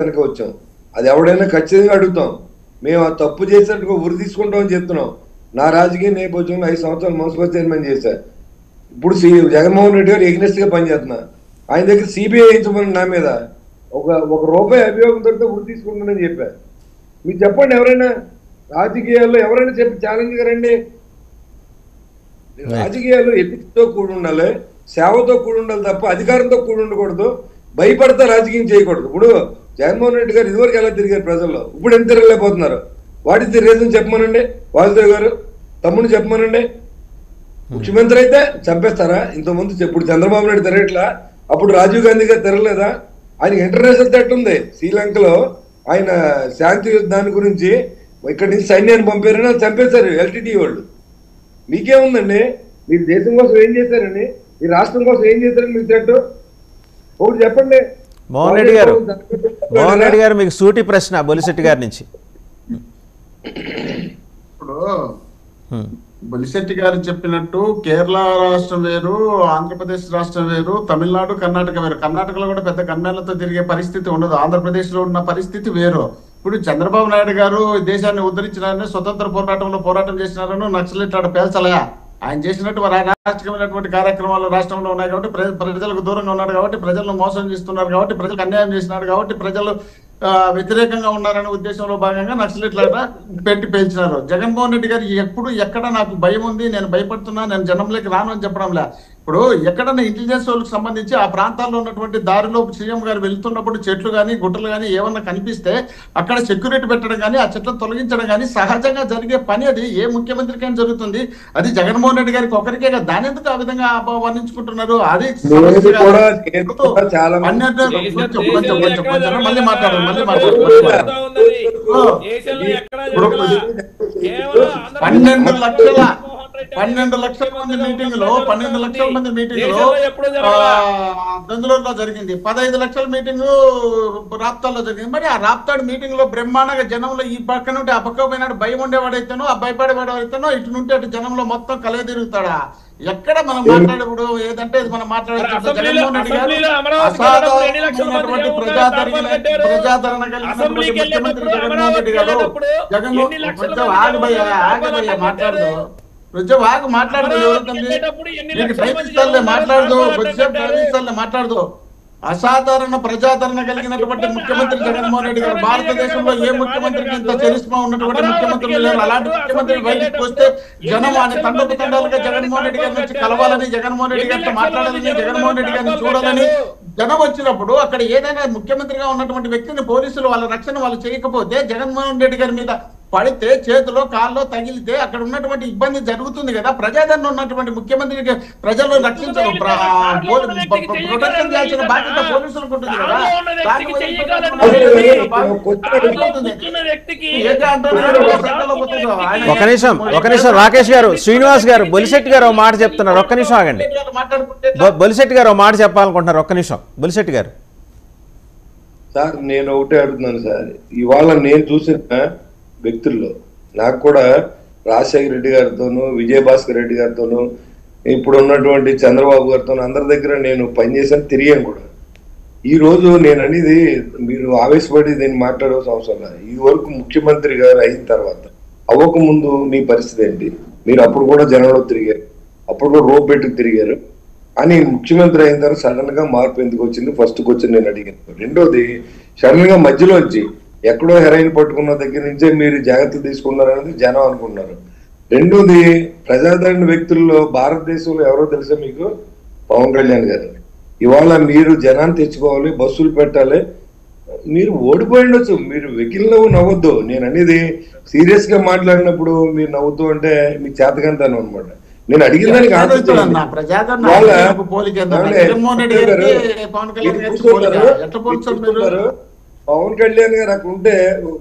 వచ్చాం. అది ఎవడైనా ఖచ్చితంగా అడుగుతాం. మేము ఆ తప్పు చేసినట్టుగా ఉరి తీసుకుంటామని చెప్తున్నాం. నా రాజకీయ నేపథ్యంలో 5 సంవత్సరాలు మున్సిపల్ చైర్మన్ చేశారు. ఇప్పుడు జగన్మోహన్ రెడ్డి గారు ఎగ్నెస్ట్ గా పనిచేస్తున్నా. ఆయన దగ్గర సిబిఐ వేయించమని నా మీద ఒక రూపాయి అభియోగం దొరికితే ఉరి తీసుకుంటానని చెప్పారు. మీరు చెప్పండి, ఎవరైనా రాజకీయాల్లో ఎవరైనా చెప్పి ఛాలెంజ్ గారండి. రాజకీయాల్లో ఎథిక్స్తో కూడి ఉండాలి, సేవతో కూడి ఉండాలి తప్ప అధికారంతో కూడి ఉండకూడదు. భయపడతా రాజకీయం చేయకూడదు. ఇప్పుడు జగన్మోహన్ రెడ్డి గారు ఇదివరకు ఎలా తిరిగారు ప్రజల్లో, ఇప్పుడు ఎంత తిరగలేకపోతున్నారు? వాట్ ఇస్ ది రీజన్ చెప్పమనండి. వాసుదేవ్ గారు తమ్ముడు చెప్పమనండి. ముఖ్యమంత్రి అయితే చంపేస్తారా? ఇంతకుముందు ఇప్పుడు చంద్రబాబు నాయుడు తిరగట్లా, అప్పుడు రాజీవ్ గాంధీ గారు తిరగలేదా? ఆయన ఇంటర్నేషనల్ థ్రెట్ ఉంది. శ్రీలంకలో ఆయన శాంతి దాని గురించి ఇక్కడి నుంచి సైన్యాన్ని పంపారని చంపేశారు ఎల్టీటీ వాళ్ళు. మీకేముందండి? మీరు దేశం కోసం ఏం చేశారని, ఈ రాష్ట్రం కోసం ఏం చేశారని మీకు థ్రెట్ ఒకటి చెప్పండి. మోహన్ రెడ్డి గారు మీకు సూటి ప్రశ్న బొలిశెట్టి గారి నుంచి. ఇప్పుడు బొలిశెట్టి గారు చెప్పినట్టు కేరళ రాష్ట్రం వేరు, ఆంధ్రప్రదేశ్ రాష్ట్రం వేరు, తమిళనాడు కర్ణాటక వేరు. కర్ణాటకలో కూడా పెద్ద గన్మేళ్లతో తిరిగే పరిస్థితి ఉండదు. ఆంధ్రప్రదేశ్ లో ఉన్న పరిస్థితి వేరు. ఇప్పుడు చంద్రబాబు నాయుడు గారు దేశాన్ని ఉద్ధరించినారని, స్వతంత్ర పోరాటంలో పోరాటం చేసినారని నక్సలైట్ ఆడ పేల్చలయా? ఆయన చేసినట్టు అరాచకమైనటువంటి కార్యక్రమాలు రాష్ట్రంలో ఉన్నాయి కాబట్టి ప్రజలకు దూరంగా ఉన్నాడు కాబట్టి, ప్రజలను మోసం చేస్తున్నారు కాబట్టి, ప్రజలకు అన్యాయం చేసినారు కాబట్టి, ప్రజలు వ్యతిరేకంగా ఉన్నారనే ఉద్దేశంలో భాగంగా నక్సలైట్ల పెట్టి పేల్చినారు. జగన్మోహన్ రెడ్డి గారు ఎప్పుడు ఎక్కడ నాకు భయం ఉంది, నేను భయపడుతున్నా, నేను జనంలోకి రాను అని చెప్పడంలే. ఇప్పుడు ఎక్కడన్నా ఇంటెలిజెన్స్ వాళ్ళకి సంబంధించి ఆ ప్రాంతాల్లో ఉన్నటువంటి దారిలో సీఎం గారు వెళ్తున్నప్పుడు చెట్లు కానీ గుట్టలు కానీ ఏమన్నా కనిపిస్తే అక్కడ సెక్యూరిటీ పెట్టడం కానీ, ఆ చెట్లను తొలగించడం కానీ సహజంగా జరిగే పని. అది ఏ ముఖ్యమంత్రికైనా జరుగుతుంది. అది జగన్మోహన్ రెడ్డి గారికి ఒకరికే కదా. దాని ఎందుకు ఆ విధంగా వర్ణించుకుంటున్నారు? అది మళ్ళీ మాట్లాడారు 12 లక్షల మంది మీటింగ్ లో బెంగళూరులో జరిగింది. 15 లక్షల మీటింగ్ రాప్తాల్లో జరిగింది. మరి ఆ రాప్తాడు మీటింగ్ లో బ్రహ్మాండంగా జనంలో ఈ పక్క నుండి ఆ పక్క పోయినాడు భయం ఉండేవాడైతేనో, ఆ భయపడేవాడైతేనో, ఇటు నుండి అటు జనంలో మొత్తం కలే తిరుగుతాడా? ఎక్కడ మనం మాట్లాడేప్పుడు ఏదంటే మనం మాట్లాడే జగన్మోహన్ రెడ్డి గారు అసాధారణమైనటువంటి ప్రజాదరణ కలిగినటువంటి ముఖ్యమంత్రి జగన్మోహన్ రెడ్డి గారు. ఆగబయ్యా మాట్లాడదు, మాట్లాడదు. అసాధారణ ప్రజాదరణ కలిగినటువంటి ముఖ్యమంత్రి జగన్మోహన్ రెడ్డి గారు. భారతదేశంలో ఏ ముఖ్యమంత్రికి ఇంత చరిష్మా ఉన్నటువంటి ముఖ్యమంత్రులు లేరు. అలాంటి ముఖ్యమంత్రి బయటకు వస్తే జనం ఆయన తండోపతండాలుగా జగన్మోహన్ రెడ్డి గారి నుంచి కలవాలని, జగన్మోహన్ రెడ్డి గారితో మాట్లాడాలని, జగన్మోహన్ రెడ్డి గారిని చూడాలని జనం వచ్చినప్పుడు అక్కడ ఏదైనా ముఖ్యమంత్రిగా ఉన్నటువంటి వ్యక్తిని పోలీసులు వాళ్ళ రక్షణ వాళ్ళు చేయకపోతే, జగన్మోహన్ రెడ్డి గారి మీద పడితే, చేతిలో కాల్లో తగిలితే అక్కడ ఉన్నటువంటి ఇబ్బంది జరుగుతుంది కదా. ప్రజాదరణ ఉన్నటువంటి ముఖ్యమంత్రికి ప్రజలను రక్షించడం, ప్రొటెక్షన్ చేయాల్సిన బాధ్యత పోలీసులకు ఉంటుంది కదా. ఒక నిమిషం రాకేష్ గారు, శ్రీనివాస్ గారు, బొలిశెట్టి గారు మాట చెప్తున్నారు. ఒక్క నిమిషం ఆగండి. బొలిశెట్టి గారు మాట చెప్పాలనుకుంటున్నారు. ఒక్క నిమిషం బొలిశెట్టి గారు. సార్ నేను ఒకటే అడుగుతున్నాను సార్, ఇవాళ నేను చూసిన వ్యక్తుల్లో నాకు కూడా రాజశేఖర రెడ్డి గారితోనూ, విజయభాస్కర్ రెడ్డి గారితోనూ, ఇప్పుడు ఉన్నటువంటి చంద్రబాబు గారితోనూ అందరి దగ్గర నేను పనిచేసాను, తిరిగాను కూడా. ఈ రోజు నేను అనేది మీరు ఆవేశపడి దీన్ని మాట్లాడాల్సిన అవసరం లేదు. ఇది వరకు ముఖ్యమంత్రి గారు అయిన తర్వాత అవ్వకముందు మీ పరిస్థితి ఏంటి? మీరు అప్పుడు కూడా జనంలో తిరిగారు, అప్పుడు కూడా రోప్ పెట్టుకు తిరిగారు. అని ముఖ్యమంత్రి అయిన తర్వాత సడన్ గా మార్పు ఎందుకు వచ్చింది? ఫస్ట్ క్వశ్చన్ నేను అడిగాను. రెండోది, సడన్ గా మధ్యలో వచ్చి ఎక్కడో హెరాయిన్ పట్టుకున్న దగ్గర నుంచే మీరు జాగ్రత్తలు తీసుకున్నారనేది జనం అనుకున్నారు. రెండోది, ప్రజాదరణ వ్యక్తుల్లో భారతదేశంలో ఎవరో తెలుసా మీకు? పవన్ కళ్యాణ్ గారు. ఇవాళ మీరు జనాన్ని తెచ్చుకోవాలి, బస్సులు పెట్టాలి. మీరు ఓడిపోయిండొచ్చు, మీరు వెకిల్లో నవ్వద్దు. నేను అనేది సీరియస్ గా మాట్లాడినప్పుడు మీరు నవ్వుతూ అంటే మీకు చేతకంతాను అనమాట. నేను అడిగిన దానికి పవన్ కళ్యాణ్ గారు అక్కడ ఉంటే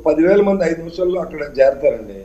10,000 మంది 5 నిమిషాల్లో అక్కడ చేరతారండి.